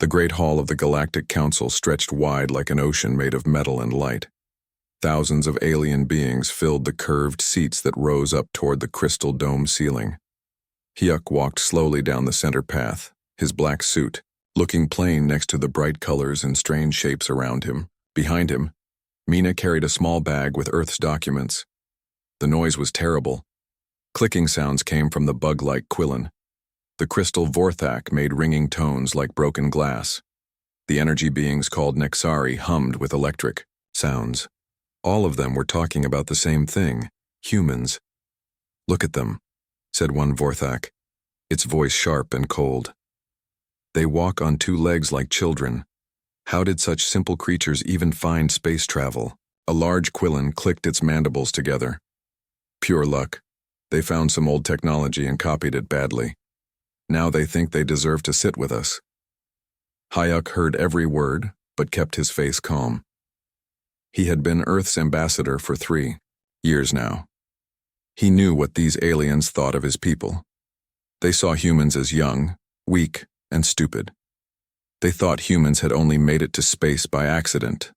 The great hall of the Galactic Council stretched wide like an ocean made of metal and light. Thousands of alien beings filled the curved seats that rose up toward the crystal dome ceiling. Hyuk walked slowly down the center path, his black suit, looking plain next to the bright colors and strange shapes around him. Behind him, Mina carried a small bag with Earth's documents. The noise was terrible. Clicking sounds came from the bug-like Quillen. The crystal Vorthak made ringing tones like broken glass. The energy beings called Nexari hummed with electric sounds. All of them were talking about the same thing, humans. "Look at them," said one Vorthak, its voice sharp and cold. "They walk on two legs like children. How did such simple creatures even find space travel?" A large Quillen clicked its mandibles together. "Pure luck. They found some old technology and copied it badly. Now they think they deserve to sit with us." Hyuk heard every word, but kept his face calm. He had been Earth's ambassador for 3 years now. He knew what these aliens thought of his people. They saw humans as young, weak, and stupid. They thought humans had only made it to space by accident.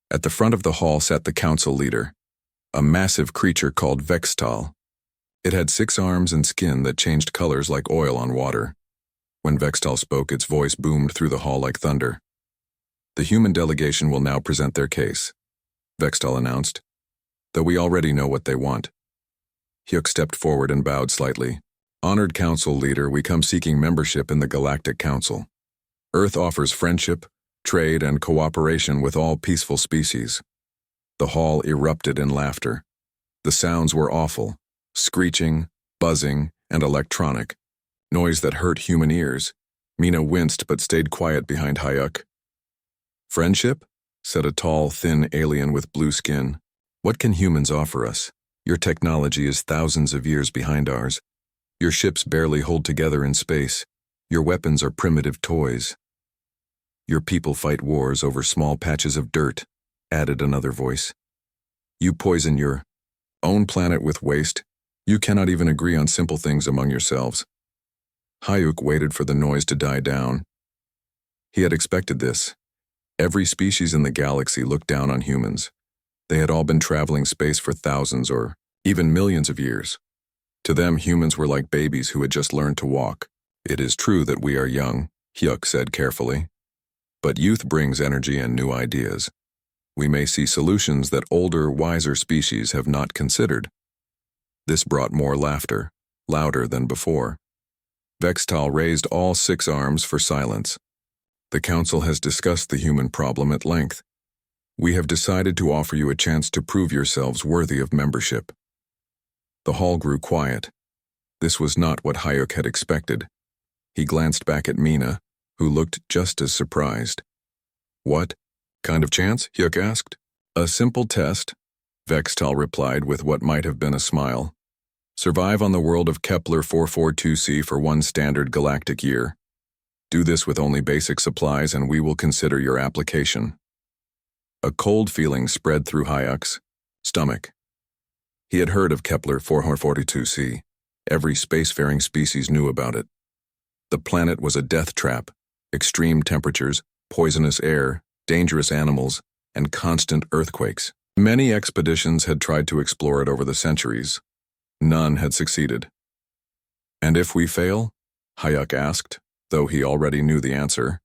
At the front of the hall sat the council leader, a massive creature called Vextal. It had 6 arms and skin that changed colors like oil on water. When Vextal spoke, its voice boomed through the hall like thunder. "The human delegation will now present their case," Vextal announced, "though we already know what they want." Hyuk stepped forward and bowed slightly. "Honored council leader, we come seeking membership in the Galactic Council. Earth offers friendship, trade, and cooperation with all peaceful species." The hall erupted in laughter. The sounds were awful. Screeching, buzzing, and electronic. Noise that hurt human ears. Mina winced but stayed quiet behind Hyuk. "Friendship?" said a tall, thin alien with blue skin. "What can humans offer us? Your technology is thousands of years behind ours. Your ships barely hold together in space. Your weapons are primitive toys. Your people fight wars over small patches of dirt," added another voice. "You poison your own planet with waste. You cannot even agree on simple things among yourselves." Hyuk waited for the noise to die down. He had expected this. Every species in the galaxy looked down on humans. They had all been traveling space for thousands or even millions of years. To them, humans were like babies who had just learned to walk. "It is true that we are young," Hyuk said carefully. "But youth brings energy and new ideas. We may see solutions that older, wiser species have not considered." This brought more laughter, louder than before. Vextal raised all 6 arms for silence. "The Council has discussed the human problem at length. We have decided to offer you a chance to prove yourselves worthy of membership." The hall grew quiet. This was not what Hyuk had expected. He glanced back at Mina, who looked just as surprised. "What kind of chance?" Hyuk asked. "A simple test," Vextal replied with what might have been a smile. "Survive on the world of Kepler 442c for 1 standard galactic year. Do this with only basic supplies and we will consider your application." A cold feeling spread through Hyuk's stomach. He had heard of Kepler 442c. Every spacefaring species knew about it. The planet was a death trap. Extreme temperatures, poisonous air, dangerous animals, and constant earthquakes. Many expeditions had tried to explore it over the centuries. None had succeeded. "And if we fail?" Hyuk asked, though he already knew the answer.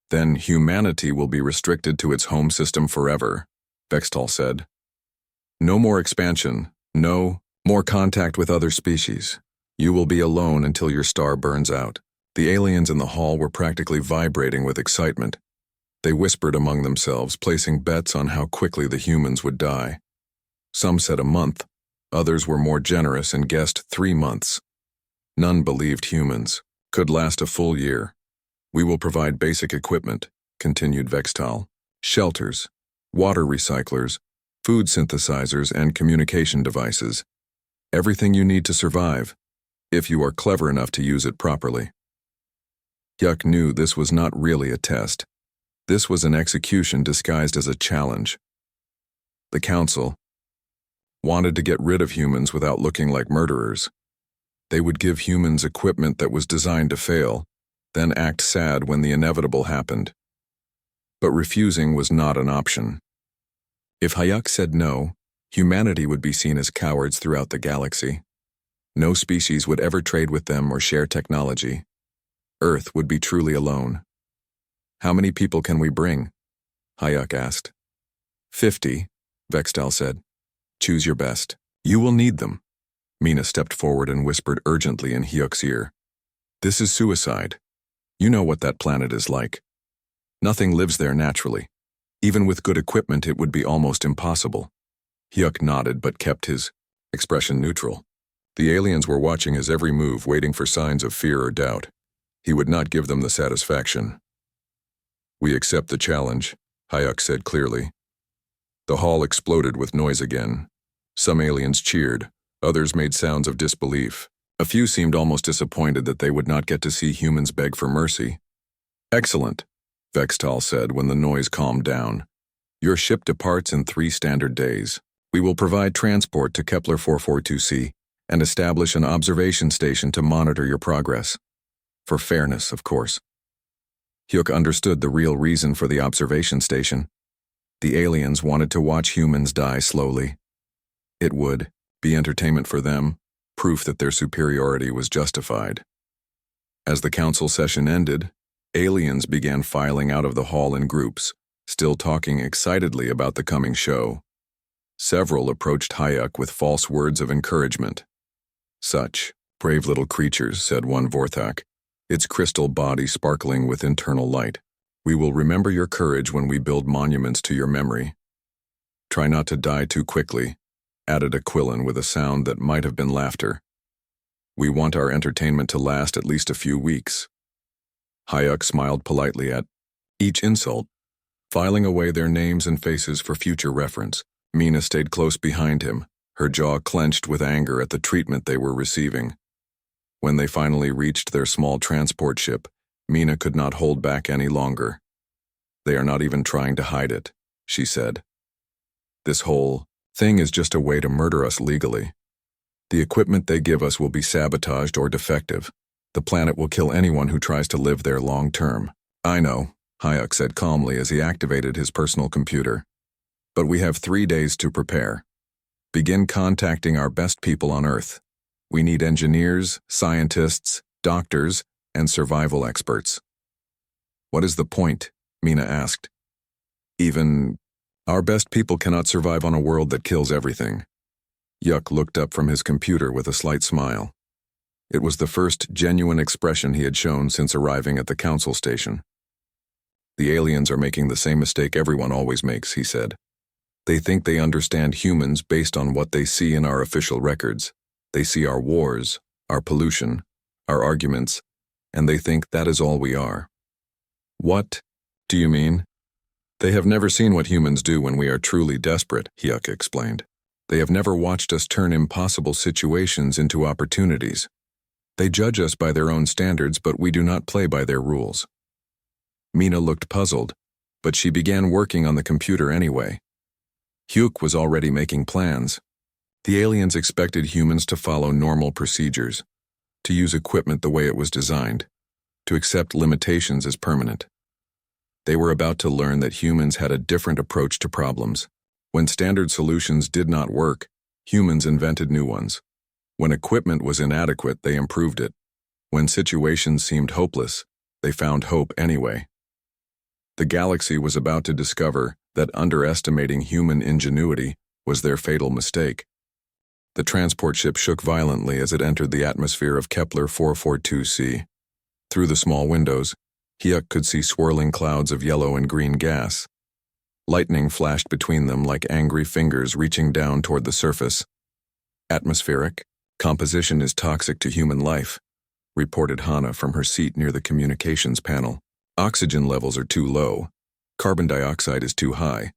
"Then humanity will be restricted to its home system forever," Vextal said. "No more expansion, no more contact with other species. You will be alone until your star burns out." The aliens in the hall were practically vibrating with excitement. They whispered among themselves, placing bets on how quickly the humans would die. Some said a month. Others were more generous and guessed 3 months. None believed humans could last a full year. "We will provide basic equipment," continued Vextal. "Shelters, water recyclers, food synthesizers, and communication devices. Everything you need to survive, if you are clever enough to use it properly." Hyuk knew this was not really a test. This was an execution disguised as a challenge. The Council wanted to get rid of humans without looking like murderers. They would give humans equipment that was designed to fail, then act sad when the inevitable happened. But refusing was not an option. If HFY said no, humanity would be seen as cowards throughout the galaxy. No species would ever trade with them or share technology. Earth would be truly alone. "How many people can we bring?" HFY asked. 50, Vextal said. "Choose your best. You will need them." Mina stepped forward and whispered urgently in HFY's ear. "This is suicide. You know what that planet is like. Nothing lives there naturally. Even with good equipment, it would be almost impossible." HFY nodded but kept his expression neutral. The aliens were watching his every move, waiting for signs of fear or doubt. He would not give them the satisfaction. "We accept the challenge," HFY said clearly. The hall exploded with noise again. Some aliens cheered, others made sounds of disbelief. A few seemed almost disappointed that they would not get to see humans beg for mercy. "Excellent," Vextal said when the noise calmed down. "Your ship departs in 3 standard days. We will provide transport to Kepler 442c and establish an observation station to monitor your progress. For fairness, of course." HFY understood the real reason for the observation station. The aliens wanted to watch humans die slowly. It would be entertainment for them, proof that their superiority was justified. As the council session ended, aliens began filing out of the hall in groups, still talking excitedly about the coming show. Several approached HFY with false words of encouragement. "Such brave little creatures," said one Vorthak, its crystal body sparkling with internal light. "We will remember your courage when we build monuments to your memory." "Try not to die too quickly," added Aquilin with a sound that might have been laughter. "We want our entertainment to last at least a few weeks." HFY smiled politely at each insult, filing away their names and faces for future reference. Mina stayed close behind him, her jaw clenched with anger at the treatment they were receiving. When they finally reached their small transport ship, Mina could not hold back any longer. "They are not even trying to hide it," she said. "This whole thing is just a way to murder us legally. The equipment they give us will be sabotaged or defective. The planet will kill anyone who tries to live there long term." "I know," HFY said calmly as he activated his personal computer. "But we have 3 days to prepare. Begin contacting our best people on Earth. We need engineers, scientists, doctors, and survival experts." "What is the point?" Mina asked. "Even our best people cannot survive on a world that kills everything." HFY looked up from his computer with a slight smile. It was the first genuine expression he had shown since arriving at the council station. "The aliens are making the same mistake everyone always makes," he said. "They think they understand humans based on what they see in our official records. They see our wars, our pollution, our arguments, and they think that is all we are." "What do you mean?" "They have never seen what humans do when we are truly desperate," HFY explained. "They have never watched us turn impossible situations into opportunities. They judge us by their own standards, but we do not play by their rules." Mina looked puzzled, but she began working on the computer anyway. HFY was already making plans. The aliens expected humans to follow normal procedures, to use equipment the way it was designed, to accept limitations as permanent. They were about to learn that humans had a different approach to problems. When standard solutions did not work, humans invented new ones. When equipment was inadequate, they improved it. When situations seemed hopeless, they found hope anyway. The galaxy was about to discover that underestimating human ingenuity was their fatal mistake. The transport ship shook violently as it entered the atmosphere of Kepler 442c. Through the small windows, HFY could see swirling clouds of yellow and green gas. Lightning flashed between them like angry fingers reaching down toward the surface. "Atmospheric composition is toxic to human life," reported Hana from her seat near the communications panel. "Oxygen levels are too low. Carbon dioxide is too high.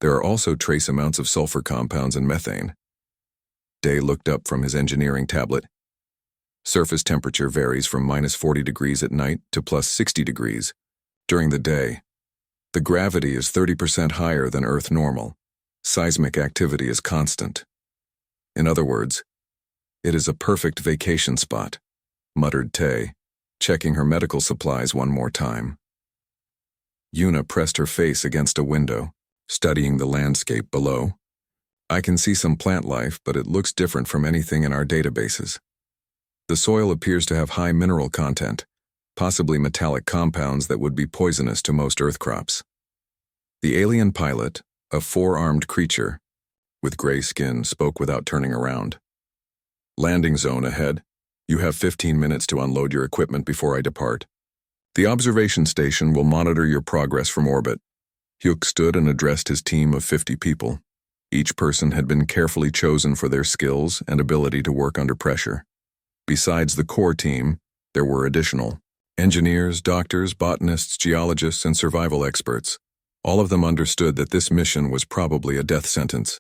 There are also trace amounts of sulfur compounds and methane." Day looked up from his engineering tablet. "Surface temperature varies from -40 degrees at night to +60 degrees during the day. The gravity is 30% higher than Earth normal. Seismic activity is constant. In other words, it is a perfect vacation spot," muttered Tay. checking her medical supplies one more time. Yuna pressed her face against a window, studying the landscape below. I can see some plant life, but it looks different from anything in our databases. The soil appears to have high mineral content, possibly metallic compounds that would be poisonous to most earth crops. The alien pilot, a four-armed creature with gray skin, spoke without turning around. Landing zone ahead. You have 15 minutes to unload your equipment before I depart. The observation station will monitor your progress from orbit. Hyuk stood and addressed his team of 50 people. Each person had been carefully chosen for their skills and ability to work under pressure. Besides the core team, there were additional engineers, doctors, botanists, geologists, and survival experts. All of them understood that this mission was probably a death sentence.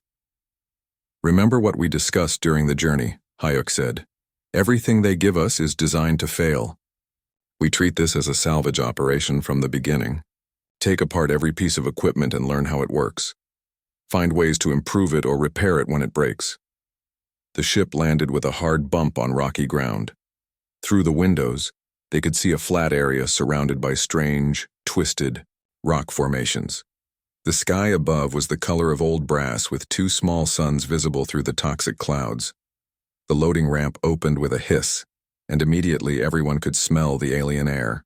Remember what we discussed during the journey, Hyuk said. Everything they give us is designed to fail. We treat this as a salvage operation from the beginning. Take apart every piece of equipment and learn how it works. Find ways to improve it or repair it when it breaks. The ship landed with a hard bump on rocky ground. Through the windows, they could see a flat area surrounded by strange, twisted rock formations. The sky above was the color of old brass with two small suns visible through the toxic clouds. The loading ramp opened with a hiss, and immediately everyone could smell the alien air.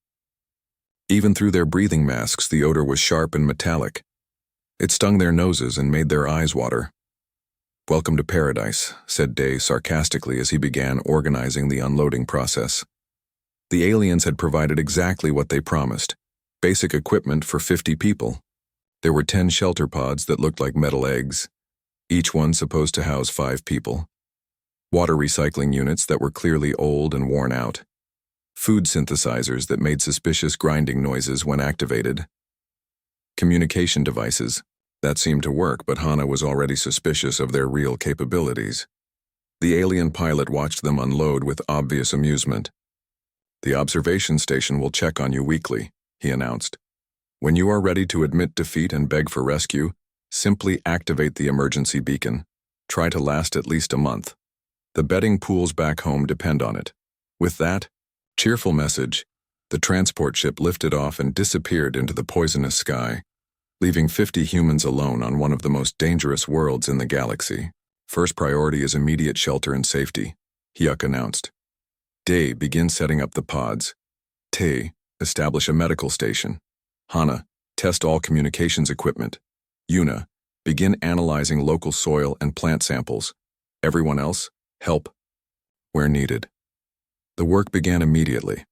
Even through their breathing masks, the odor was sharp and metallic. It stung their noses and made their eyes water. "Welcome to paradise," said Day sarcastically as he began organizing the unloading process. The aliens had provided exactly what they promised: basic equipment for 50 people. There were 10 shelter pods that looked like metal eggs, each one supposed to house 5 people. Water recycling units that were clearly old and worn out. Food synthesizers that made suspicious grinding noises when activated. Communication devices. That seemed to work, but Hana was already suspicious of their real capabilities. The alien pilot watched them unload with obvious amusement. "The observation station will check on you weekly," he announced. "When you are ready to admit defeat and beg for rescue, simply activate the emergency beacon. Try to last at least a month. The betting pools back home depend on it." With that cheerful message, the transport ship lifted off and disappeared into the poisonous sky, leaving 50 humans alone on one of the most dangerous worlds in the galaxy. "First priority is immediate shelter and safety," Hyuk announced. "Day, begin setting up the pods. Tae, establish a medical station. Hana, test all communications equipment. Yuna, begin analyzing local soil and plant samples. Everyone else, help where needed." The work began immediately.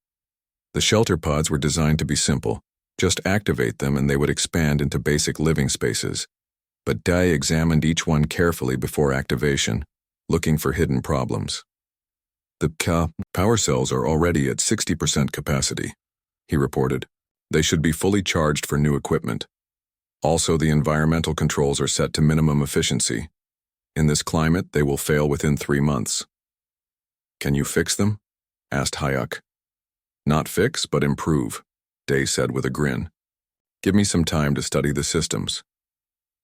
The shelter pods were designed to be simple. Just activate them and they would expand into basic living spaces. But Dai examined each one carefully before activation, looking for hidden problems. "The power cells are already at 60% capacity," he reported. "They should be fully charged for new equipment. Also, the environmental controls are set to minimum efficiency. In this climate, they will fail within 3 months." "Can you fix them?" asked Hyuk. "Not fix, but improve," Day said with a grin. "Give me some time to study the systems."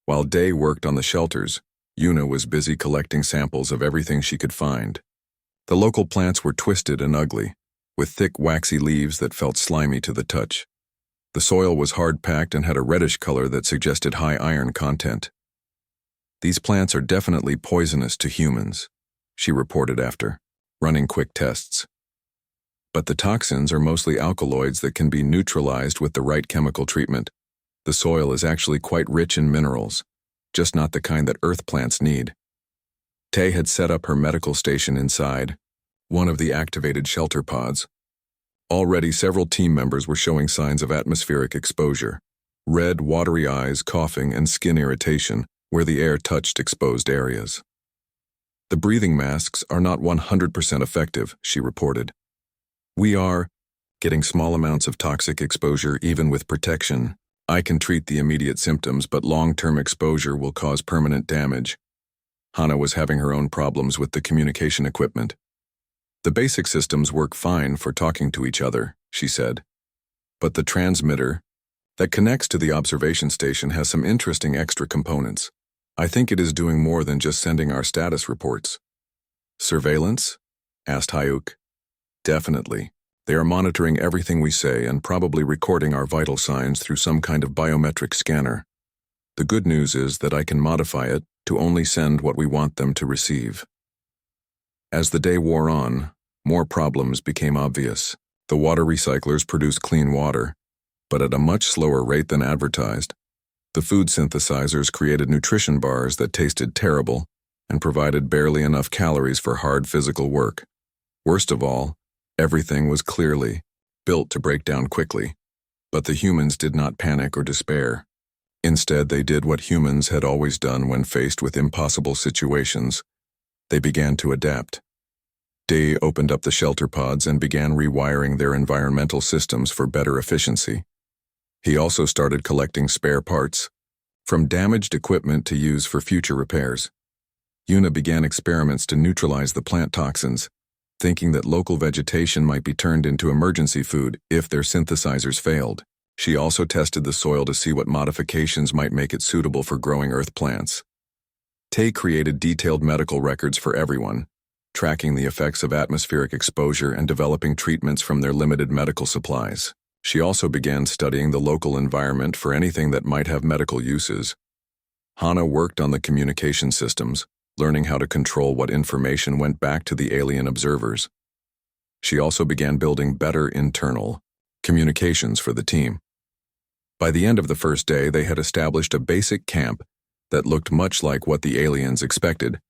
While Day worked on the shelters, Yuna was busy collecting samples of everything she could find. The local plants were twisted and ugly, with thick waxy leaves that felt slimy to the touch. The soil was hard-packed and had a reddish color that suggested high iron content. "These plants are definitely poisonous to humans," she reported after running quick tests. "But the toxins are mostly alkaloids that can be neutralized with the right chemical treatment. The soil is actually quite rich in minerals, just not the kind that earth plants need." Tae had set up her medical station inside one of the activated shelter pods. Already several team members were showing signs of atmospheric exposure: red, watery eyes, coughing, and skin irritation where the air touched exposed areas. "The breathing masks are not 100% effective," she reported. "We are getting small amounts of toxic exposure even with protection. I can treat the immediate symptoms, but long-term exposure will cause permanent damage." Hana was having her own problems with the communication equipment. "The basic systems work fine for talking to each other," she said. "But the transmitter that connects to the observation station has some interesting extra components. I think it is doing more than just sending our status reports." "Surveillance?" asked Hyuk. "Definitely. They are monitoring everything we say and probably recording our vital signs through some kind of biometric scanner. The good news is that I can modify it to only send what we want them to receive. As the day wore on, more problems became obvious. The water recyclers produce clean water, but at a much slower rate than advertised. The food synthesizers created nutrition bars that tasted terrible and provided barely enough calories for hard physical work. Worst of all, everything was clearly built to break down quickly. But the humans did not panic or despair. Instead, they did what humans had always done when faced with impossible situations. They began to adapt. Day opened up the shelter pods and began rewiring their environmental systems for better efficiency. He also started collecting spare parts, from damaged equipment to use for future repairs. Una began experiments to neutralize the plant toxins, thinking that local vegetation might be turned into emergency food if their synthesizers failed. She also tested the soil to see what modifications might make it suitable for growing earth plants. Tay created detailed medical records for everyone, tracking the effects of atmospheric exposure and developing treatments from their limited medical supplies. She also began studying the local environment for anything that might have medical uses. Hana worked on the communication systems, learning how to control what information went back to the alien observers. She also began building better internal communications for the team. By the end of the first day, they had established a basic camp that looked much like what the aliens expected.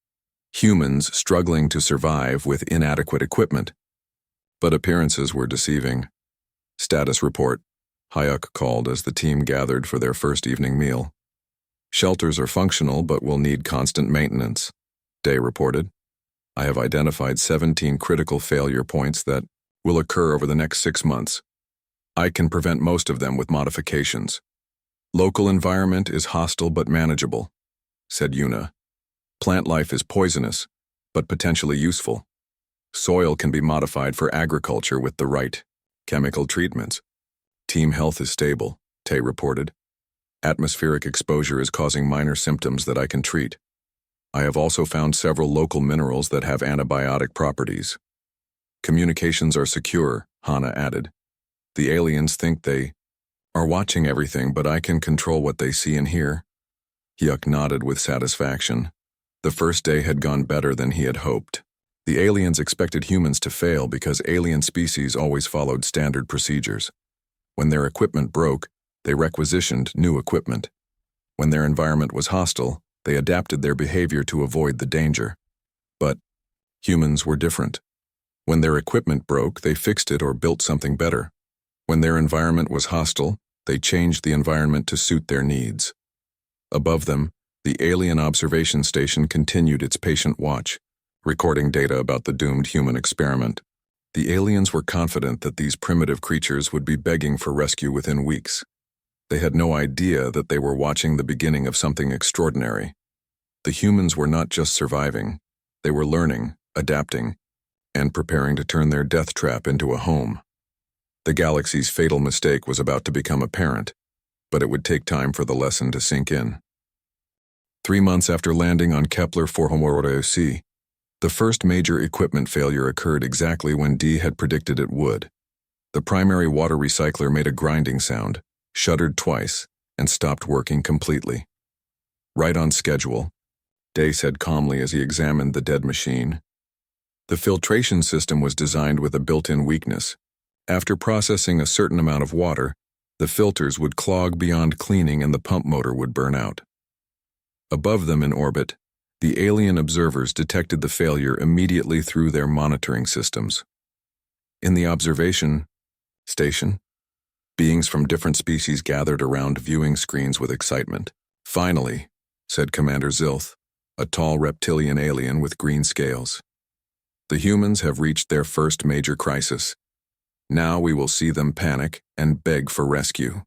Humans struggling to survive with inadequate equipment. But appearances were deceiving. Status report, Hayek called as the team gathered for their first evening meal. Shelters are functional but will need constant maintenance, Day reported. I have identified 17 critical failure points that will occur over the next 6 months. I can prevent most of them with modifications. Local environment is hostile but manageable, said Una. Plant life is poisonous, but potentially useful. Soil can be modified for agriculture with the right chemical treatments. Team health is stable, Tay reported. Atmospheric exposure is causing minor symptoms that I can treat. I have also found several local minerals that have antibiotic properties. Communications are secure, Hana added. The aliens think they are watching everything, but I can control what they see and hear. Hyuk nodded with satisfaction. The first day had gone better than he had hoped. The aliens expected humans to fail because alien species always followed standard procedures. When their equipment broke, they requisitioned new equipment. When their environment was hostile, they adapted their behavior to avoid the danger. But humans were different. When their equipment broke, they fixed it or built something better. When their environment was hostile, they changed the environment to suit their needs. Above them, the alien observation station continued its patient watch, recording data about the doomed human experiment. The aliens were confident that these primitive creatures would be begging for rescue within weeks. They had no idea that they were watching the beginning of something extraordinary. The humans were not just surviving, they were learning, adapting, and preparing to turn their death trap into a home. The galaxy's fatal mistake was about to become apparent, but it would take time for the lesson to sink in. 3 months after landing on Kepler 4c, the first major equipment failure occurred exactly when D had predicted it would. The primary water recycler made a grinding sound, shuddered twice, and stopped working completely. Right on schedule, Day said calmly as he examined the dead machine. The filtration system was designed with a built-in weakness. After processing a certain amount of water, the filters would clog beyond cleaning and the pump motor would burn out. Above them in orbit, the alien observers detected the failure immediately through their monitoring systems. In the observation station, beings from different species gathered around viewing screens with excitement. Finally, said Commander Zilth, a tall reptilian alien with green scales. The humans have reached their first major crisis. Now we will see them panic and beg for rescue.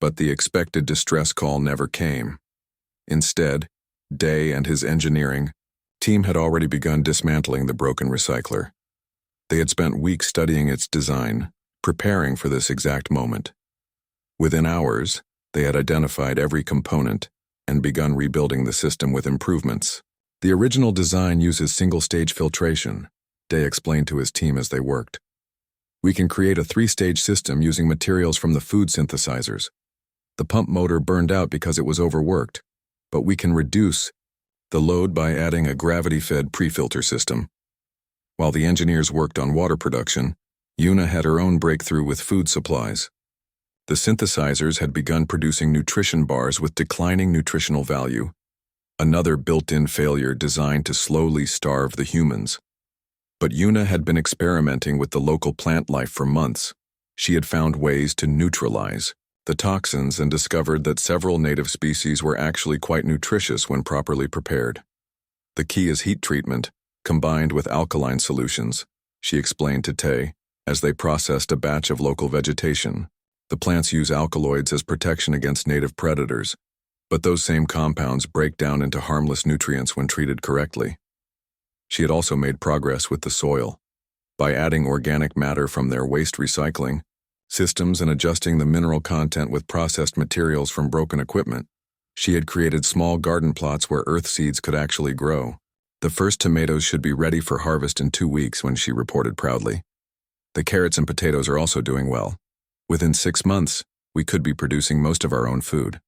But the expected distress call never came. Instead, Day and his engineering team had already begun dismantling the broken recycler. They had spent weeks studying its design, preparing for this exact moment. Within hours, they had identified every component and begun rebuilding the system with improvements. The original design uses single-stage filtration, Day explained to his team as they worked. We can create a 3-stage system using materials from the food synthesizers. The pump motor burned out because it was overworked, but we can reduce the load by adding a gravity-fed pre-filter system. While the engineers worked on water production, Yuna had her own breakthrough with food supplies. The synthesizers had begun producing nutrition bars with declining nutritional value, another built-in failure designed to slowly starve the humans. But Yuna had been experimenting with the local plant life for months. She had found ways to neutralize the toxins and discovered that several native species were actually quite nutritious when properly prepared. The key is heat treatment, combined with alkaline solutions, she explained to Tay, as they processed a batch of local vegetation. The plants use alkaloids as protection against native predators, but those same compounds break down into harmless nutrients when treated correctly. She had also made progress with the soil. By adding organic matter from their waste recycling systems and adjusting the mineral content with processed materials from broken equipment, she had created small garden plots where earth seeds could actually grow. The first tomatoes should be ready for harvest in 2 weeks, when she reported proudly. The carrots and potatoes are also doing well. Within 6 months, we could be producing most of our own food.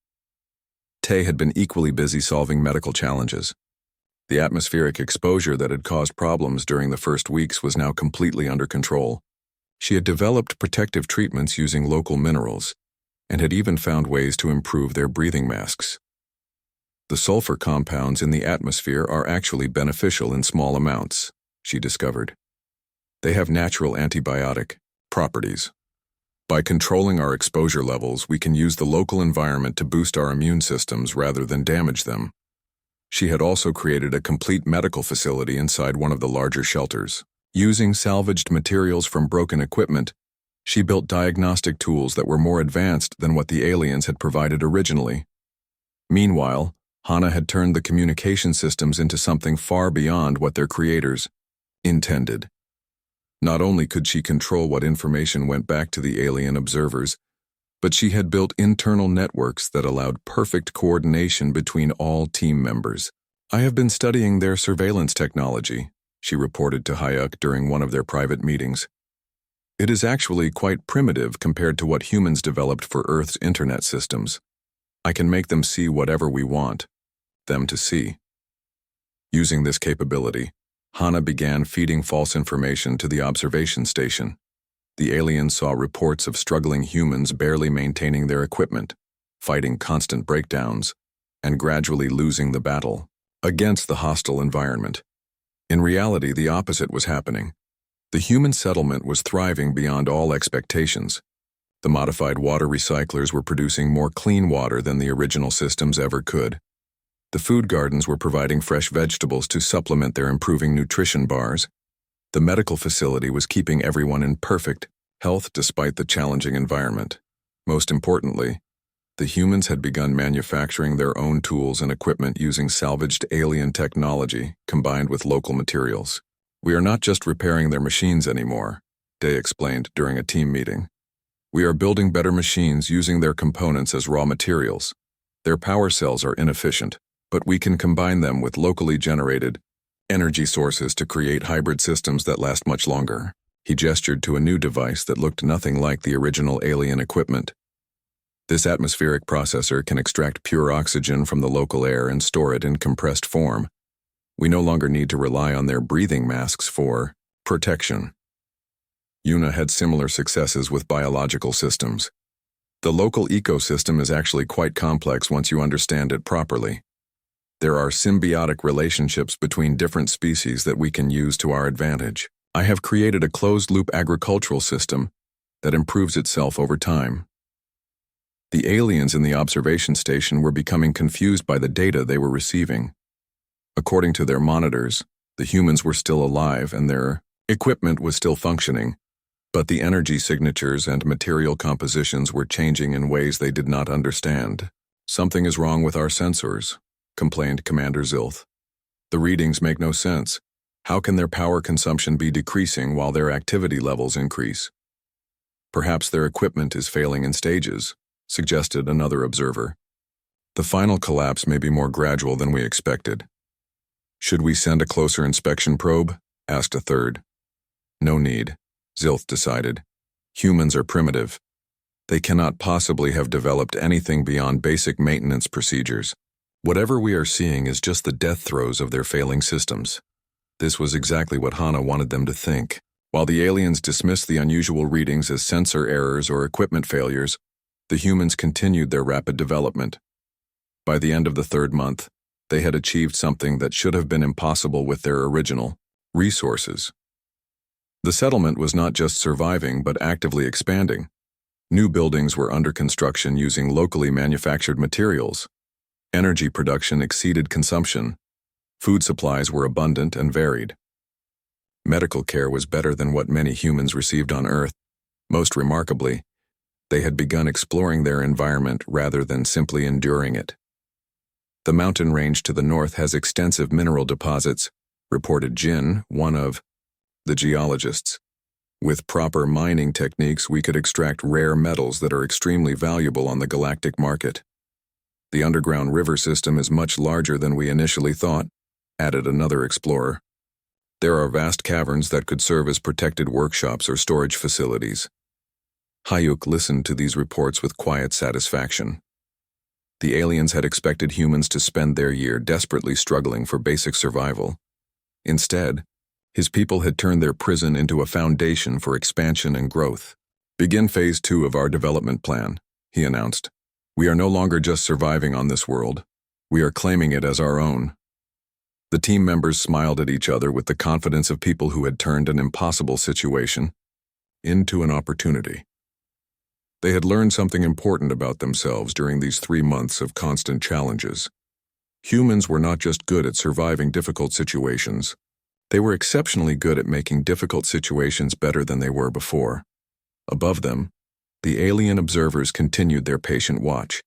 Tay had been equally busy solving medical challenges. The atmospheric exposure that had caused problems during the first weeks was now completely under control. She had developed protective treatments using local minerals, and had even found ways to improve their breathing masks. The sulfur compounds in the atmosphere are actually beneficial in small amounts, she discovered. They have natural antibiotic properties. By controlling our exposure levels, we can use the local environment to boost our immune systems rather than damage them. She had also created a complete medical facility inside one of the larger shelters. Using salvaged materials from broken equipment, she built diagnostic tools that were more advanced than what the aliens had provided originally. Meanwhile, Hana had turned the communication systems into something far beyond what their creators intended. Not only could she control what information went back to the alien observers, but she had built internal networks that allowed perfect coordination between all team members. I have been studying their surveillance technology, she reported to Hayek during one of their private meetings. It is actually quite primitive compared to what humans developed for Earth's internet systems. I can make them see whatever we want them to see. Using this capability, Hana began feeding false information to the observation station. The aliens saw reports of struggling humans barely maintaining their equipment, fighting constant breakdowns, and gradually losing the battle against the hostile environment. In reality, the opposite was happening. The human settlement was thriving beyond all expectations. The modified water recyclers were producing more clean water than the original systems ever could. The food gardens were providing fresh vegetables to supplement their improving nutrition bars. The medical facility was keeping everyone in perfect health despite the challenging environment. Most importantly, the humans had begun manufacturing their own tools and equipment using salvaged alien technology combined with local materials. We are not just repairing their machines anymore, Day explained during a team meeting. We are building better machines using their components as raw materials. Their power cells are inefficient, but we can combine them with locally generated energy sources to create hybrid systems that last much longer. He gestured to a new device that looked nothing like the original alien equipment. This atmospheric processor can extract pure oxygen from the local air and store it in compressed form. We no longer need to rely on their breathing masks for protection. Yuna had similar successes with biological systems. The local ecosystem is actually quite complex once you understand it properly. There are symbiotic relationships between different species that we can use to our advantage. I have created a closed-loop agricultural system that improves itself over time. The aliens in the observation station were becoming confused by the data they were receiving. According to their monitors, the humans were still alive and their equipment was still functioning, but the energy signatures and material compositions were changing in ways they did not understand. Something is wrong with our sensors, complained Commander Zilth. The readings make no sense. How can their power consumption be decreasing while their activity levels increase? Perhaps their equipment is failing in stages, suggested another observer. The final collapse may be more gradual than we expected. Should we send a closer inspection probe? Asked a third. No need, Zilth decided. Humans are primitive. They cannot possibly have developed anything beyond basic maintenance procedures. Whatever we are seeing is just the death throes of their failing systems. This was exactly what Hana wanted them to think. While the aliens dismissed the unusual readings as sensor errors or equipment failures, the humans continued their rapid development. By the end of the third month, they had achieved something that should have been impossible with their original resources. The settlement was not just surviving but actively expanding. New buildings were under construction using locally manufactured materials. Energy production exceeded consumption. Food supplies were abundant and varied. Medical care was better than what many humans received on Earth. Most remarkably, they had begun exploring their environment rather than simply enduring it. The mountain range to the north has extensive mineral deposits, reported Jin, one of the geologists. With proper mining techniques, we could extract rare metals that are extremely valuable on the galactic market. The underground river system is much larger than we initially thought, added another explorer. There are vast caverns that could serve as protected workshops or storage facilities. Hayuk listened to these reports with quiet satisfaction. The aliens had expected humans to spend their year desperately struggling for basic survival. Instead, his people had turned their prison into a foundation for expansion and growth. Begin Phase 2 of our development plan, he announced. We are no longer just surviving on this world. We are claiming it as our own. The team members smiled at each other with the confidence of people who had turned an impossible situation into an opportunity. They had learned something important about themselves during these 3 months of constant challenges. Humans were not just good at surviving difficult situations. They were exceptionally good at making difficult situations better than they were before. Above them, the alien observers continued their patient watch,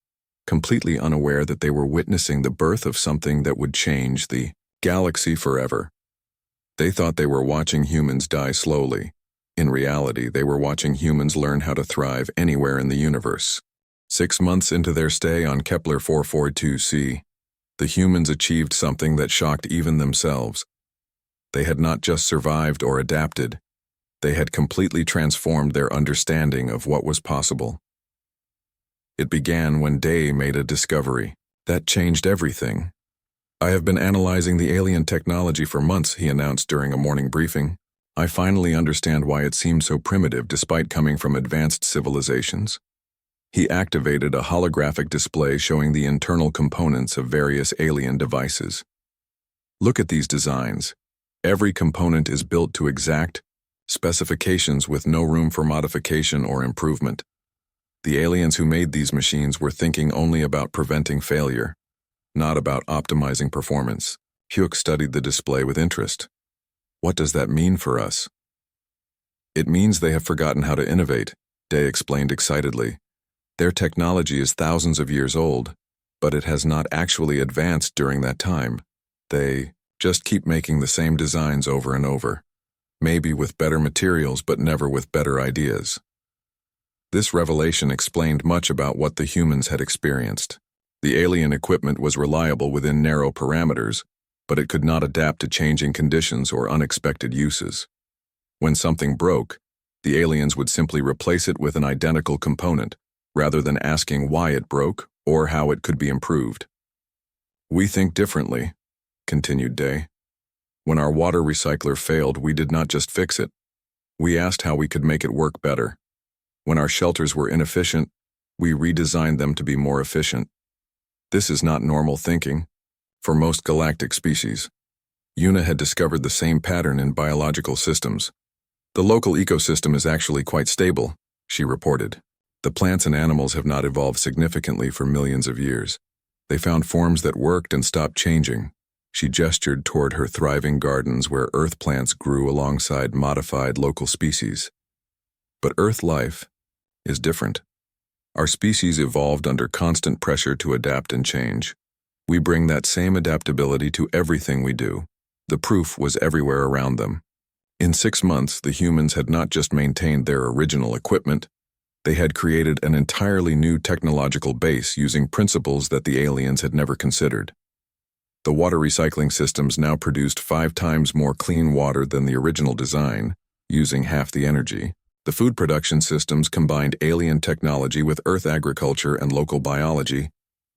completely unaware that they were witnessing the birth of something that would change the galaxy forever. They thought they were watching humans die slowly. In reality, they were watching humans learn how to thrive anywhere in the universe. 6 months into their stay on Kepler 442c, the humans achieved something that shocked even themselves. They had not just survived or adapted, they had completely transformed their understanding of what was possible. It began when Day made a discovery that changed everything. I have been analyzing the alien technology for months, he announced during a morning briefing. I finally understand why it seemed so primitive despite coming from advanced civilizations. He activated a holographic display showing the internal components of various alien devices. Look at these designs. Every component is built to exact specifications with no room for modification or improvement. The aliens who made these machines were thinking only about preventing failure, not about optimizing performance. Hyuk studied the display with interest. What does that mean for us? It means they have forgotten how to innovate, Day explained excitedly. Their technology is thousands of years old, but it has not actually advanced during that time. They just keep making the same designs over and over, maybe with better materials but never with better ideas. This revelation explained much about what the humans had experienced. The alien equipment was reliable within narrow parameters, but it could not adapt to changing conditions or unexpected uses. When something broke, the aliens would simply replace it with an identical component, rather than asking why it broke or how it could be improved. We think differently, continued Day. When our water recycler failed, we did not just fix it. We asked how we could make it work better. When our shelters were inefficient, we redesigned them to be more efficient. This is not normal thinking. For most galactic species, Yuna had discovered the same pattern in biological systems. The local ecosystem is actually quite stable, she reported. The plants and animals have not evolved significantly for millions of years. They found forms that worked and stopped changing. She gestured toward her thriving gardens where earth plants grew alongside modified local species. But Earth life is different. Our species evolved under constant pressure to adapt and change. We bring that same adaptability to everything we do. The proof was everywhere around them. In 6 months, the humans had not just maintained their original equipment, they had created an entirely new technological base using principles that the aliens had never considered. The water recycling systems now produced 5 times more clean water than the original design, using half the energy. The food production systems combined alien technology with Earth agriculture and local biology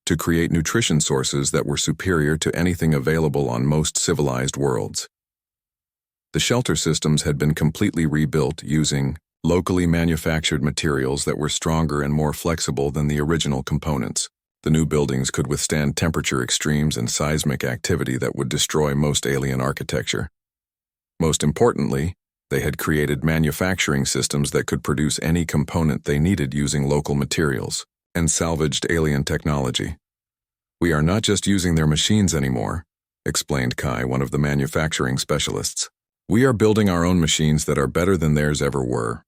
to create nutrition sources that were superior to anything available on most civilized worlds. The shelter systems had been completely rebuilt using locally manufactured materials that were stronger and more flexible than the original components. The new buildings could withstand temperature extremes and seismic activity that would destroy most alien architecture. Most importantly, they had created manufacturing systems that could produce any component they needed using local materials and salvaged alien technology. "We are not just using their machines anymore," explained Kai, one of the manufacturing specialists. "We are building our own machines that are better than theirs ever were."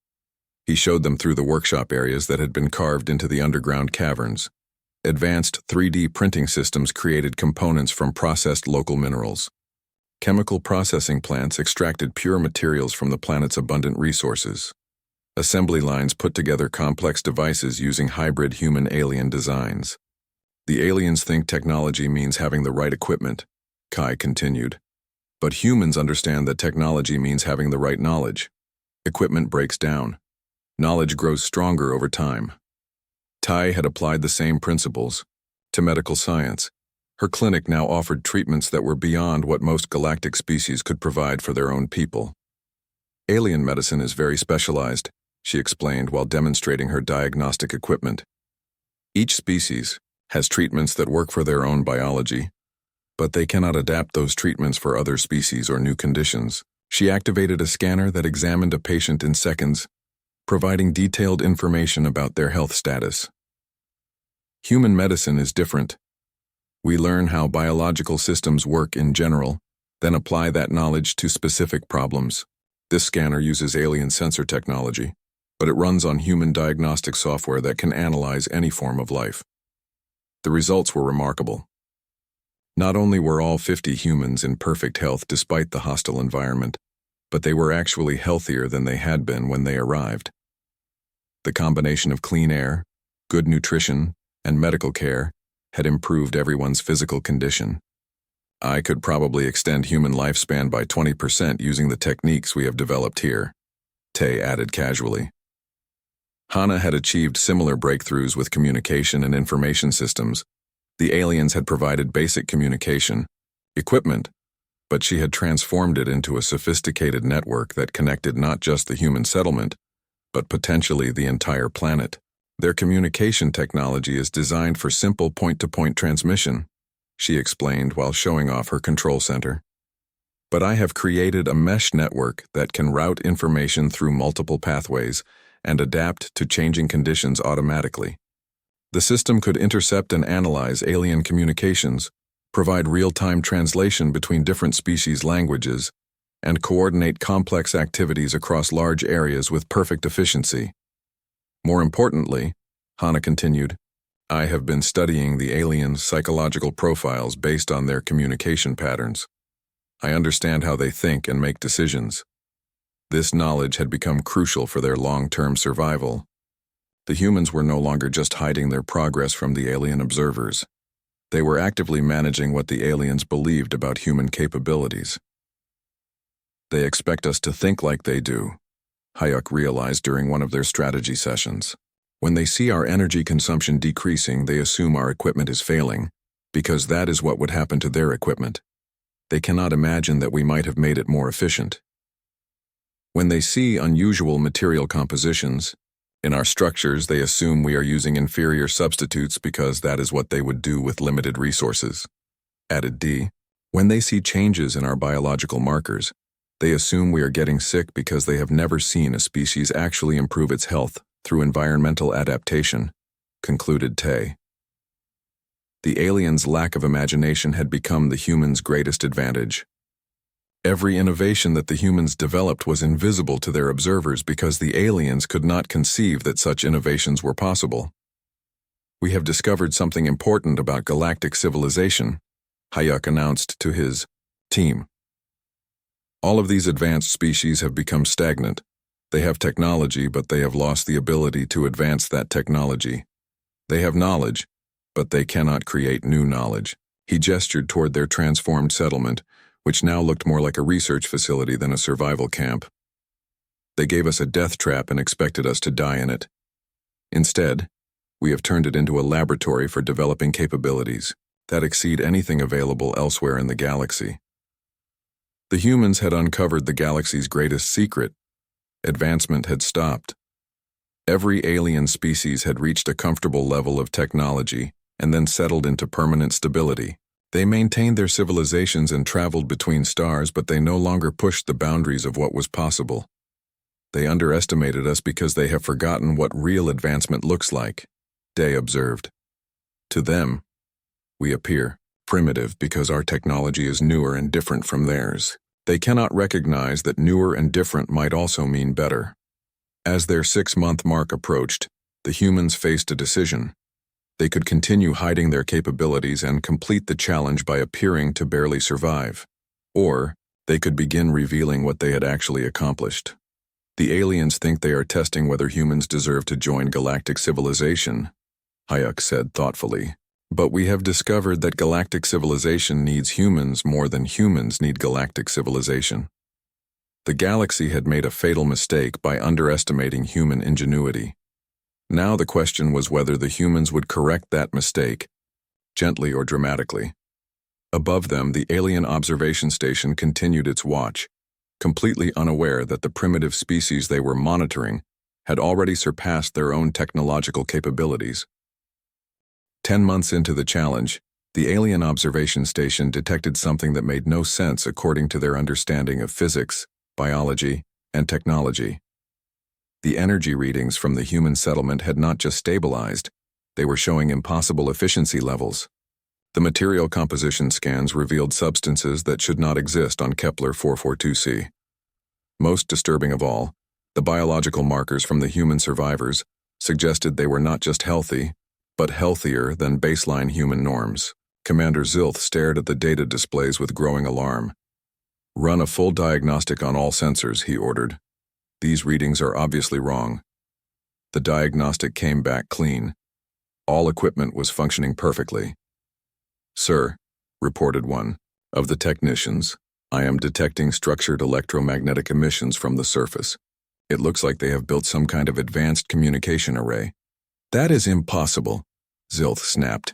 He showed them through the workshop areas that had been carved into the underground caverns. Advanced 3D printing systems created components from processed local minerals. Chemical processing plants extracted pure materials from the planet's abundant resources. Assembly lines put together complex devices using hybrid human-alien designs. "The aliens think technology means having the right equipment," Kai continued. "But humans understand that technology means having the right knowledge. Equipment breaks down. Knowledge grows stronger over time." Tai had applied the same principles to medical science. Her clinic now offered treatments that were beyond what most galactic species could provide for their own people. "Alien medicine is very specialized," she explained while demonstrating her diagnostic equipment. "Each species has treatments that work for their own biology, but they cannot adapt those treatments for other species or new conditions." She activated a scanner that examined a patient in seconds, providing detailed information about their health status. "Human medicine is different. We learn how biological systems work in general, then apply that knowledge to specific problems. This scanner uses alien sensor technology, but it runs on human diagnostic software that can analyze any form of life." The results were remarkable. Not only were all 50 humans in perfect health despite the hostile environment, but they were actually healthier than they had been when they arrived. The combination of clean air, good nutrition, and medical care had improved everyone's physical condition. "I could probably extend human lifespan by 20% using the techniques we have developed here," Tay added casually. Hana had achieved similar breakthroughs with communication and information systems. The aliens had provided basic communication equipment, but she had transformed it into a sophisticated network that connected not just the human settlement, but potentially the entire planet. "Their communication technology is designed for simple point-to-point transmission," she explained while showing off her control center. "But I have created a mesh network that can route information through multiple pathways and adapt to changing conditions automatically. The system could intercept and analyze alien communications, provide real-time translation between different species' languages, and coordinate complex activities across large areas with perfect efficiency. More importantly," Hana continued, "I have been studying the aliens' psychological profiles based on their communication patterns. I understand how they think and make decisions. This knowledge had become crucial for their long-term survival. The humans were no longer just hiding their progress from the alien observers. They were actively managing what the aliens believed about human capabilities. They expect us to think like they do," Hayek realized during one of their strategy sessions. "When they see our energy consumption decreasing, they assume our equipment is failing, because that is what would happen to their equipment. They cannot imagine that we might have made it more efficient. When they see unusual material compositions in our structures, they assume we are using inferior substitutes because that is what they would do with limited resources," added D. "When they see changes in our biological markers, they assume we are getting sick because they have never seen a species actually improve its health through environmental adaptation," concluded Tay. The aliens' lack of imagination had become the humans' greatest advantage. Every innovation that the humans developed was invisible to their observers because the aliens could not conceive that such innovations were possible. "We have discovered something important about galactic civilization," Hayek announced to his team. "All of these advanced species have become stagnant. They have technology, but they have lost the ability to advance that technology. They have knowledge, but they cannot create new knowledge." He gestured toward their transformed settlement, which now looked more like a research facility than a survival camp. They gave us a death trap and expected us to die in it. Instead, we have turned it into a laboratory for developing capabilities that exceed anything available elsewhere in the galaxy. The humans had uncovered the galaxy's greatest secret. Advancement had stopped. Every alien species had reached a comfortable level of technology and then settled into permanent stability. They maintained their civilizations and traveled between stars, but they no longer pushed the boundaries of what was possible. They underestimated us because they have forgotten what real advancement looks like, Day observed. To them, we appear primitive because our technology is newer and different from theirs. They cannot recognize that newer and different might also mean better. As their 6-month mark approached, the humans faced a decision. They could continue hiding their capabilities and complete the challenge by appearing to barely survive. Or, they could begin revealing what they had actually accomplished. The aliens think they are testing whether humans deserve to join galactic civilization, Hayek said thoughtfully. But we have discovered that galactic civilization needs humans more than humans need galactic civilization. The galaxy had made a fatal mistake by underestimating human ingenuity. Now the question was whether the humans would correct that mistake, gently or dramatically. Above them, the alien observation station continued its watch, completely unaware that the primitive species they were monitoring had already surpassed their own technological capabilities. 10 months into the challenge, the alien observation station detected something that made no sense according to their understanding of physics, biology, and technology. The energy readings from the human settlement had not just stabilized, they were showing impossible efficiency levels. The material composition scans revealed substances that should not exist on Kepler 442c. Most disturbing of all, the biological markers from the human survivors suggested they were not just healthy, but healthier than baseline human norms. Commander Zilth stared at the data displays with growing alarm. "Run a full diagnostic on all sensors," he ordered. "These readings are obviously wrong." The diagnostic came back clean. All equipment was functioning perfectly. "Sir," reported one of the technicians, "I am detecting structured electromagnetic emissions from the surface. It looks like they have built some kind of advanced communication array." "That is impossible," Zilth snapped.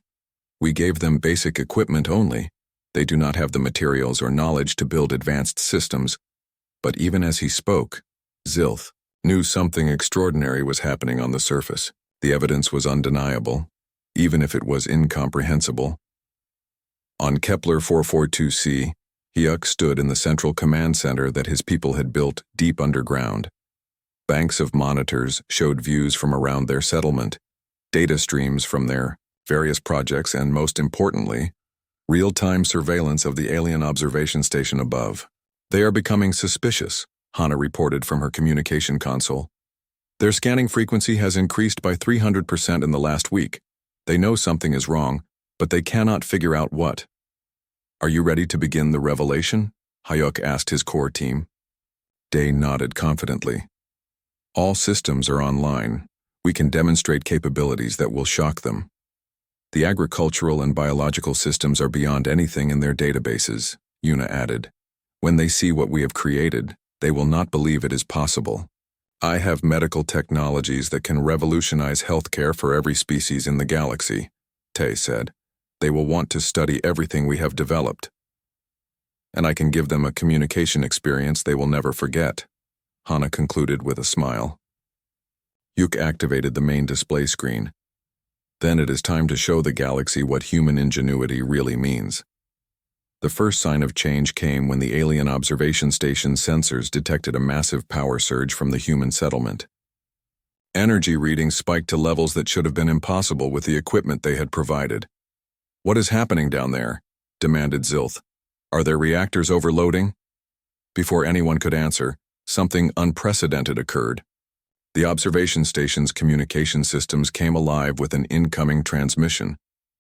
"We gave them basic equipment only. They do not have the materials or knowledge to build advanced systems." But even as he spoke, Zilth knew something extraordinary was happening on the surface. The evidence was undeniable, even if it was incomprehensible. On Kepler 442c, Hyuk stood in the central command center that his people had built deep underground. Banks of monitors showed views from around their settlement, data streams from their various projects, and most importantly, real-time surveillance of the alien observation station above. "They are becoming suspicious," Hana reported from her communication console. "Their scanning frequency has increased by 300% in the last week. They know something is wrong, but they cannot figure out what." "Are you ready to begin the revelation?" Hayuk asked his core team. Day nodded confidently. "All systems are online. We can demonstrate capabilities that will shock them. The agricultural and biological systems are beyond anything in their databases," Yuna added. "When they see what we have created, they will not believe it is possible. I have medical technologies that can revolutionize healthcare for every species in the galaxy," Tay said. "They will want to study everything we have developed. And I can give them a communication experience they will never forget," Hana concluded with a smile. Yuk activated the main display screen. "Then it is time to show the galaxy what human ingenuity really means." The first sign of change came when the alien observation station sensors detected a massive power surge from the human settlement. Energy readings spiked to levels that should have been impossible with the equipment they had provided. "What is happening down there?" demanded Zilth. "Are their reactors overloading?" Before anyone could answer, something unprecedented occurred. The observation station's communication systems came alive with an incoming transmission,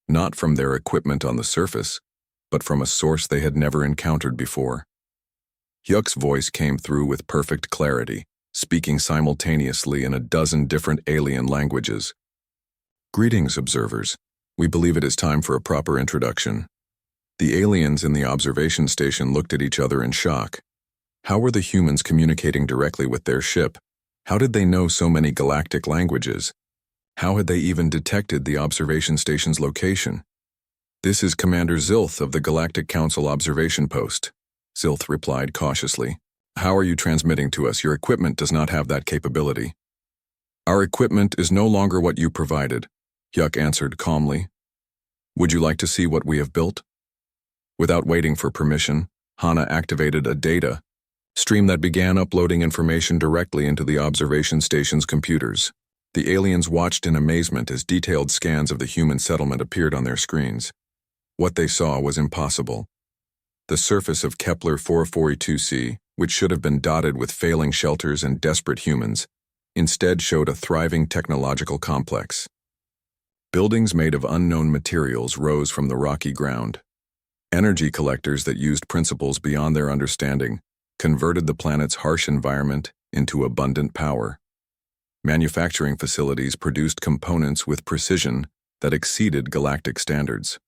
not from their equipment on the surface, but from a source they had never encountered before. Hyuk's voice came through with perfect clarity, speaking simultaneously in a dozen different alien languages. "Greetings, observers. We believe it is time for a proper introduction." The aliens in the observation station looked at each other in shock. How were the humans communicating directly with their ship? How did they know so many galactic languages? How had they even detected the observation station's location? "This is Commander Zilth of the Galactic Council Observation Post," Zilth replied cautiously. "How are you transmitting to us? Your equipment does not have that capability." "Our equipment is no longer what you provided," Hyuk answered calmly. "Would you like to see what we have built?" Without waiting for permission, Hana activated a data stream that began uploading information directly into the observation station's computers. The aliens watched in amazement as detailed scans of the human settlement appeared on their screens. What they saw was impossible. The surface of Kepler 442c, which should have been dotted with failing shelters and desperate humans, instead showed a thriving technological complex. Buildings made of unknown materials rose from the rocky ground. Energy collectors that used principles beyond their understanding converted the planet's harsh environment into abundant power. Manufacturing facilities produced components with precision that exceeded galactic standards.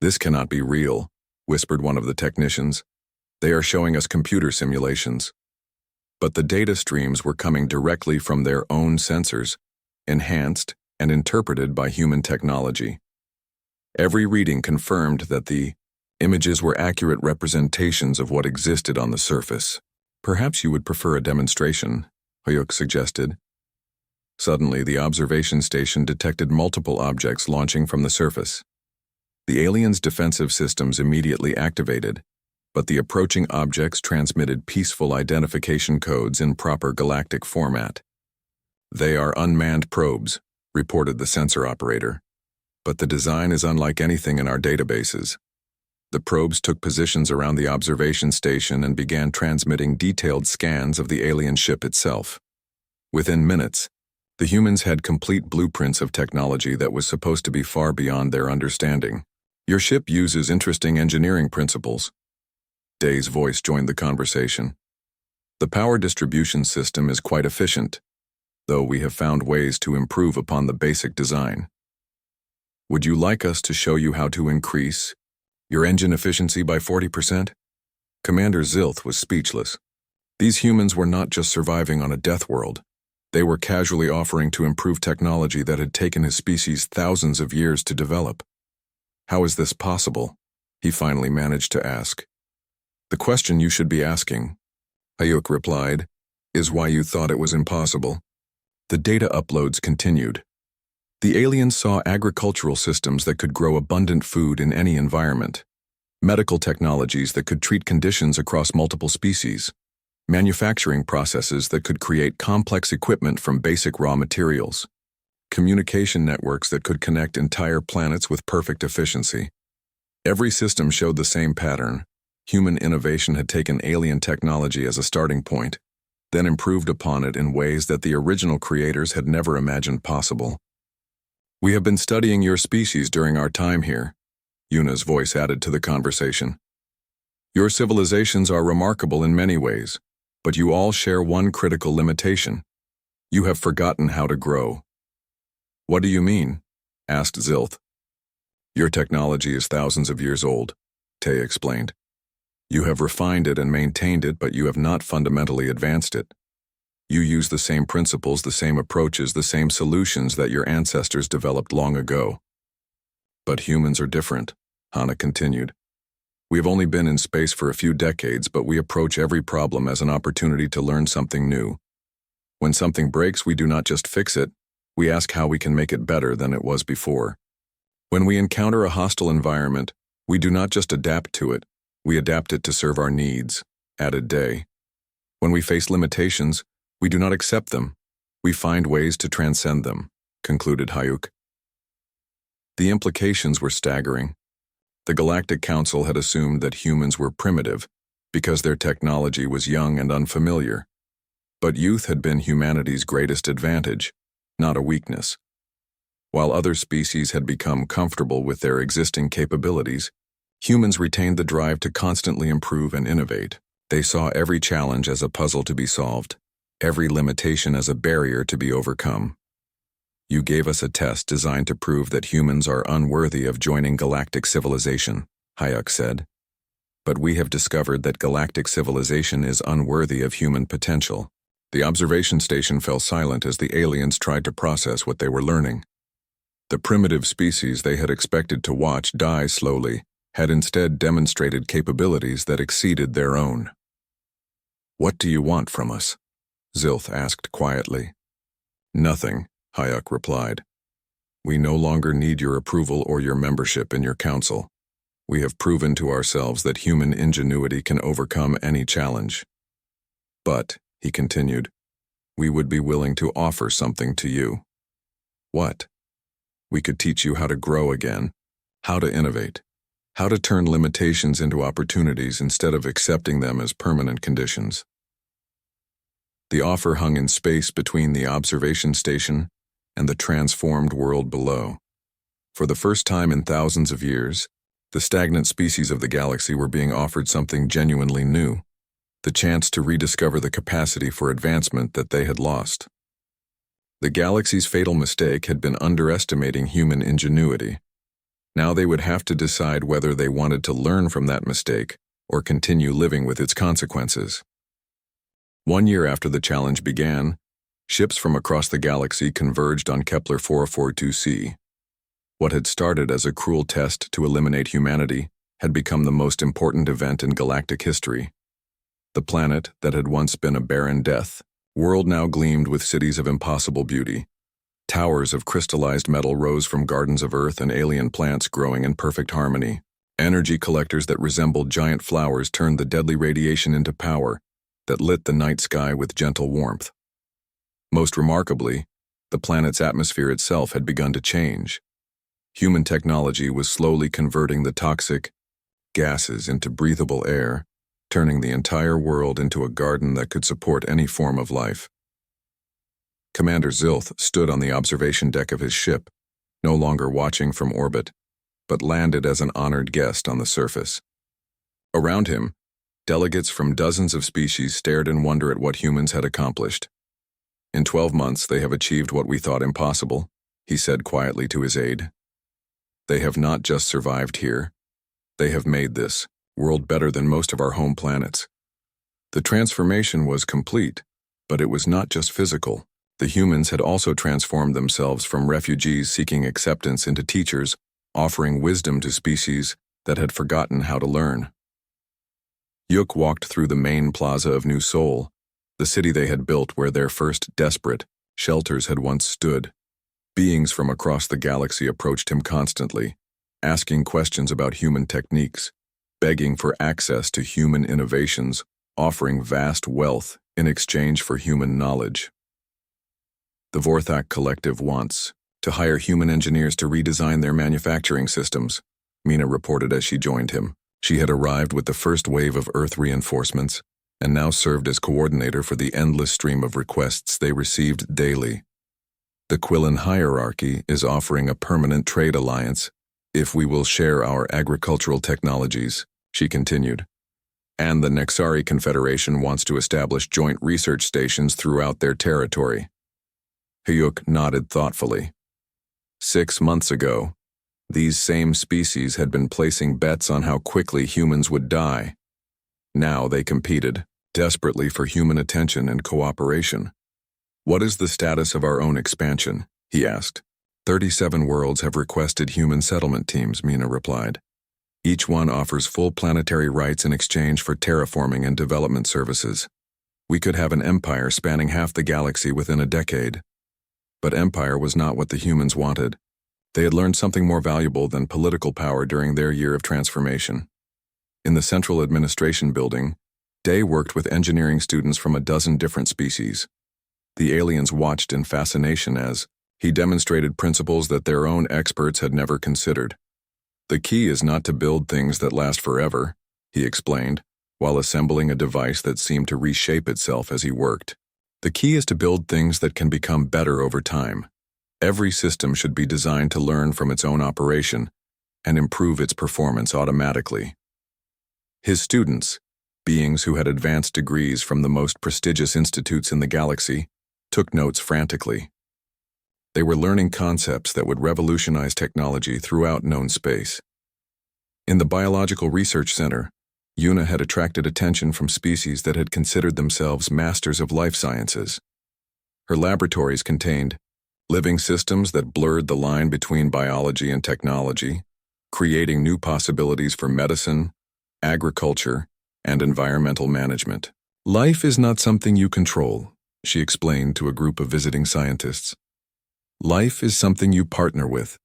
"This cannot be real," whispered one of the technicians. "They are showing us computer simulations." But the data streams were coming directly from their own sensors, enhanced and interpreted by human technology. Every reading confirmed that the images were accurate representations of what existed on the surface. "Perhaps you would prefer a demonstration," Hyuk suggested. Suddenly, the observation station detected multiple objects launching from the surface. The aliens' defensive systems immediately activated, but the approaching objects transmitted peaceful identification codes in proper galactic format. "They are unmanned probes," reported the sensor operator, "but the design is unlike anything in our databases." The probes took positions around the observation station and began transmitting detailed scans of the alien ship itself. Within minutes, the humans had complete blueprints of technology that was supposed to be far beyond their understanding. "Your ship uses interesting engineering principles." Day's voice joined the conversation. "The power distribution system is quite efficient, though we have found ways to improve upon the basic design. Would you like us to show you how to increase your engine efficiency by 40%? Commander Zilth was speechless. These humans were not just surviving on a death world. They were casually offering to improve technology that had taken his species thousands of years to develop. "How is this possible?" he finally managed to ask. "The question you should be asking," Hyuk replied, "is why you thought it was impossible." The data uploads continued. The aliens saw agricultural systems that could grow abundant food in any environment, medical technologies that could treat conditions across multiple species, manufacturing processes that could create complex equipment from basic raw materials, communication networks that could connect entire planets with perfect efficiency. Every system showed the same pattern. Human innovation had taken alien technology as a starting point, then improved upon it in ways that the original creators had never imagined possible. "We have been studying your species during our time here," Yuna's voice added to the conversation. "Your civilizations are remarkable in many ways, but you all share one critical limitation. You have forgotten how to grow." "What do you mean?" asked Zilth. "Your technology is thousands of years old," Tay explained. "You have refined it and maintained it, but you have not fundamentally advanced it. You use the same principles, the same approaches, the same solutions that your ancestors developed long ago." "But humans are different," Hana continued. "We have only been in space for a few decades, but we approach every problem as an opportunity to learn something new. When something breaks, we do not just fix it, we ask how we can make it better than it was before. When we encounter a hostile environment, we do not just adapt to it, we adapt it to serve our needs," added Day. "When we face limitations, we do not accept them, we find ways to transcend them," concluded Hyuk. The implications were staggering. The Galactic Council had assumed that humans were primitive because their technology was young and unfamiliar. But youth had been humanity's greatest advantage, not a weakness. While other species had become comfortable with their existing capabilities, humans retained the drive to constantly improve and innovate. They saw every challenge as a puzzle to be solved, every limitation as a barrier to be overcome. "You gave us a test designed to prove that humans are unworthy of joining galactic civilization," Hyuk said. but we have discovered that galactic civilization is unworthy of human potential. The observation station fell silent as the aliens tried to process what they were learning. The primitive species they had expected to watch die slowly had instead demonstrated capabilities that exceeded their own. "What do you want from us?" Zilth asked quietly. "Nothing," Hayuk replied. "We no longer need your approval or your membership in your council. We have proven to ourselves that human ingenuity can overcome any challenge. But," he continued, "we would be willing to offer something to you." "What?" "We could teach you how to grow again, how to innovate, how to turn limitations into opportunities instead of accepting them as permanent conditions." The offer hung in space between the observation station and the transformed world below. For the first time in thousands of years, the stagnant species of the galaxy were being offered something genuinely new, the chance to rediscover the capacity for advancement that they had lost. The galaxy's fatal mistake had been underestimating human ingenuity. Now they would have to decide whether they wanted to learn from that mistake or continue living with its consequences. 1 year after the challenge began, ships from across the galaxy converged on Kepler 442c. What had started as a cruel test to eliminate humanity had become the most important event in galactic history. The planet that had once been a barren death world now gleamed with cities of impossible beauty. Towers of crystallized metal rose from gardens of earth and alien plants growing in perfect harmony. Energy collectors that resembled giant flowers turned the deadly radiation into power that lit the night sky with gentle warmth. Most remarkably, the planet's atmosphere itself had begun to change. Human technology was slowly converting the toxic gases into breathable air, turning the entire world into a garden that could support any form of life. Commander Zilth stood on the observation deck of his ship, no longer watching from orbit, but landed as an honored guest on the surface. Around him, delegates from dozens of species stared in wonder at what humans had accomplished. "In 12 months, they have achieved what we thought impossible," he said quietly to his aide. "They have not just survived here. They have made this world better than most of our home planets." The transformation was complete, but it was not just physical. The humans had also transformed themselves from refugees seeking acceptance into teachers, offering wisdom to species that had forgotten how to learn. Yuk walked through the main plaza of New Seoul, the city they had built where their first desperate shelters had once stood. Beings from across the galaxy approached him constantly, asking questions about human techniques, begging for access to human innovations, offering vast wealth in exchange for human knowledge. The Vorthak Collective wants to hire human engineers to redesign their manufacturing systems, Mina reported as she joined him. She had arrived with the first wave of Earth reinforcements and now served as coordinator for the endless stream of requests they received daily. "The Quillen hierarchy is offering a permanent trade alliance if we will share our agricultural technologies," she continued. "And the Nexari Confederation wants to establish joint research stations throughout their territory." Hyuk nodded thoughtfully. 6 months ago, these same species had been placing bets on how quickly humans would die. Now they competed, desperately for human attention and cooperation. "What is the status of our own expansion?" he asked. 37 worlds have requested human settlement teams, Mina replied. "Each one offers full planetary rights in exchange for terraforming and development services. We could have an empire spanning half the galaxy within a decade." But empire was not what the humans wanted. They had learned something more valuable than political power during their year of transformation. In the central administration building, Day worked with engineering students from a dozen different species. The aliens watched in fascination as he demonstrated principles that their own experts had never considered. "The key is not to build things that last forever," he explained, while assembling a device that seemed to reshape itself as he worked. "The key is to build things that can become better over time. Every system should be designed to learn from its own operation and improve its performance automatically." His students, beings who had advanced degrees from the most prestigious institutes in the galaxy, took notes frantically. They were learning concepts that would revolutionize technology throughout known space. In the Biological Research Center, Yuna had attracted attention from species that had considered themselves masters of life sciences. Her laboratories contained living systems that blurred the line between biology and technology, creating new possibilities for medicine, agriculture, and environmental management. Life is not something you control, she explained to a group of visiting scientists. Life is something you partner with.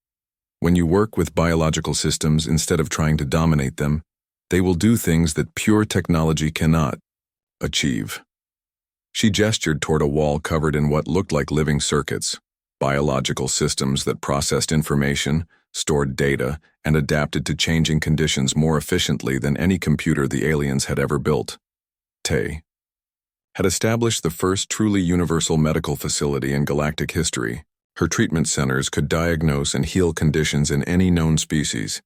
When you work with biological systems instead of trying to dominate them, they will do things that pure technology cannot achieve. She gestured toward a wall covered in what looked like living circuits, biological systems that processed information, stored data, and adapted to changing conditions more efficiently than any computer the aliens had ever built. Tay had established the first truly universal medical facility in galactic history. Her treatment centers could diagnose and heal conditions in any known species,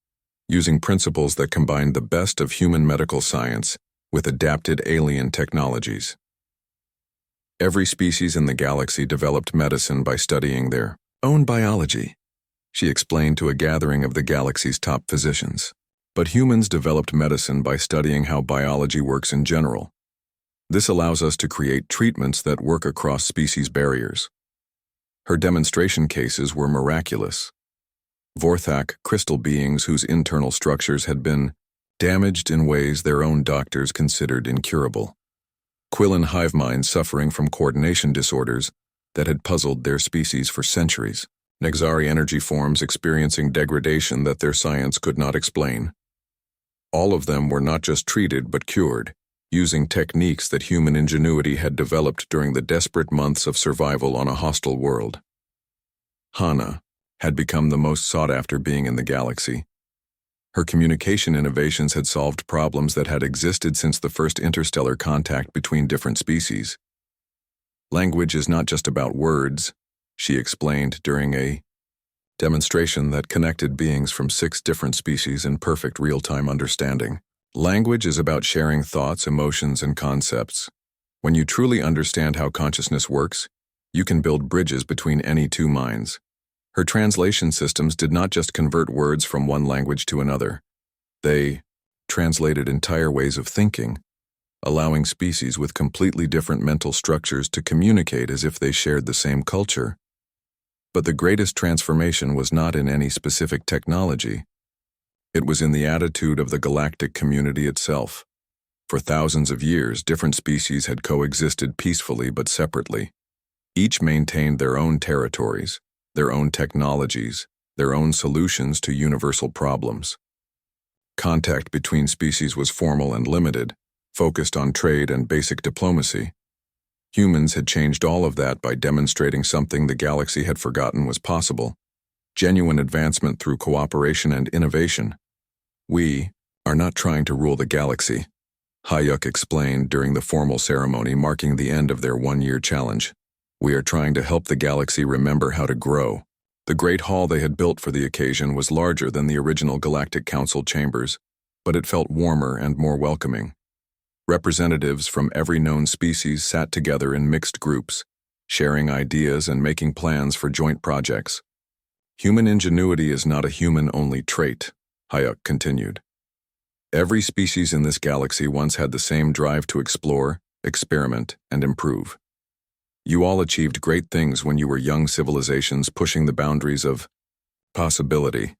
using principles that combined the best of human medical science with adapted alien technologies. Every species in the galaxy developed medicine by studying their own biology, she explained to a gathering of the galaxy's top physicians. But humans developed medicine by studying how biology works in general. This allows us to create treatments that work across species barriers. Her demonstration cases were miraculous. Vorthak crystal beings whose internal structures had been damaged in ways their own doctors considered incurable. Quillan hive minds suffering from coordination disorders that had puzzled their species for centuries. Nexari energy forms experiencing degradation that their science could not explain. All of them were not just treated but cured, using techniques that human ingenuity had developed during the desperate months of survival on a hostile world. Hana had become the most sought-after being in the galaxy. Her communication innovations had solved problems that had existed since the first interstellar contact between different species. Language is not just about words, she explained during a demonstration that connected beings from 6 different species in perfect real-time understanding. Language is about sharing thoughts, emotions, and concepts. When you truly understand how consciousness works, you can build bridges between any two minds. Her translation systems did not just convert words from one language to another. They translated entire ways of thinking, allowing species with completely different mental structures to communicate as if they shared the same culture. But the greatest transformation was not in any specific technology. It was in the attitude of the galactic community itself. For thousands of years, different species had coexisted peacefully but separately. Each maintained their own territories, their own technologies, their own solutions to universal problems. Contact between species was formal and limited, focused on trade and basic diplomacy. Humans had changed all of that by demonstrating something the galaxy had forgotten was possible: genuine advancement through cooperation and innovation. We are not trying to rule the galaxy, Hayuk explained during the formal ceremony marking the end of their one-year challenge. We are trying to help the galaxy remember how to grow. The great hall they had built for the occasion was larger than the original Galactic Council chambers, but it felt warmer and more welcoming. Representatives from every known species sat together in mixed groups, sharing ideas and making plans for joint projects. Human ingenuity is not a human-only trait, Hayuk continued. Every species in this galaxy once had the same drive to explore, experiment, and improve. You all achieved great things when you were young civilizations pushing the boundaries of possibility.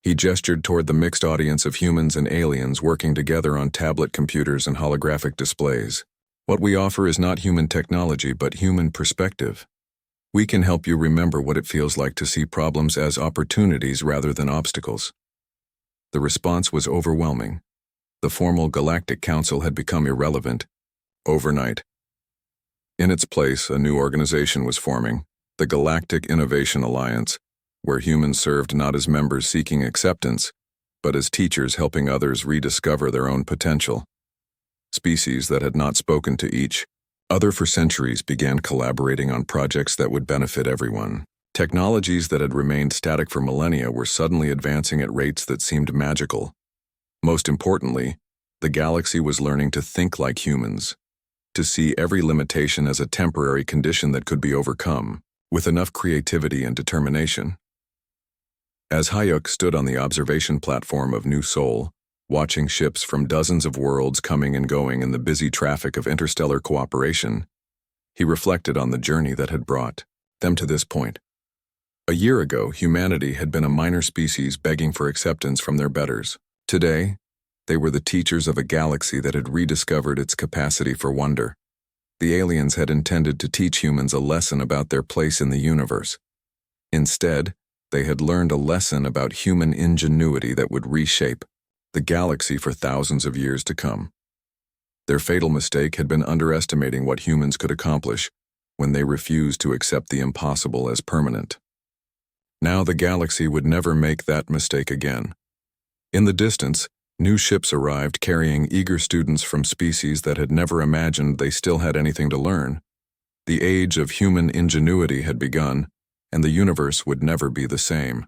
He gestured toward the mixed audience of humans and aliens working together on tablet computers and holographic displays. What we offer is not human technology, but human perspective. We can help you remember what it feels like to see problems as opportunities rather than obstacles. The response was overwhelming. The formal Galactic Council had become irrelevant overnight. In its place, a new organization was forming, the Galactic Innovation Alliance, where humans served not as members seeking acceptance, but as teachers helping others rediscover their own potential. Species that had not spoken to each other for centuries began collaborating on projects that would benefit everyone. Technologies that had remained static for millennia were suddenly advancing at rates that seemed magical. Most importantly, the galaxy was learning to think like humans, to see every limitation as a temporary condition that could be overcome, with enough creativity and determination. As Hayuk stood on the observation platform of New Sol, Watching ships from dozens of worlds coming and going in the busy traffic of interstellar cooperation, he reflected on the journey that had brought them to this point. A year ago, humanity had been a minor species begging for acceptance from their betters. Today, they were the teachers of a galaxy that had rediscovered its capacity for wonder. The aliens had intended to teach humans a lesson about their place in the universe. Instead, they had learned a lesson about human ingenuity that would reshape the galaxy for thousands of years to come. Their fatal mistake had been underestimating what humans could accomplish when they refused to accept the impossible as permanent. Now the galaxy would never make that mistake again. In the distance, new ships arrived carrying eager students from species that had never imagined they still had anything to learn. The age of human ingenuity had begun, and the universe would never be the same.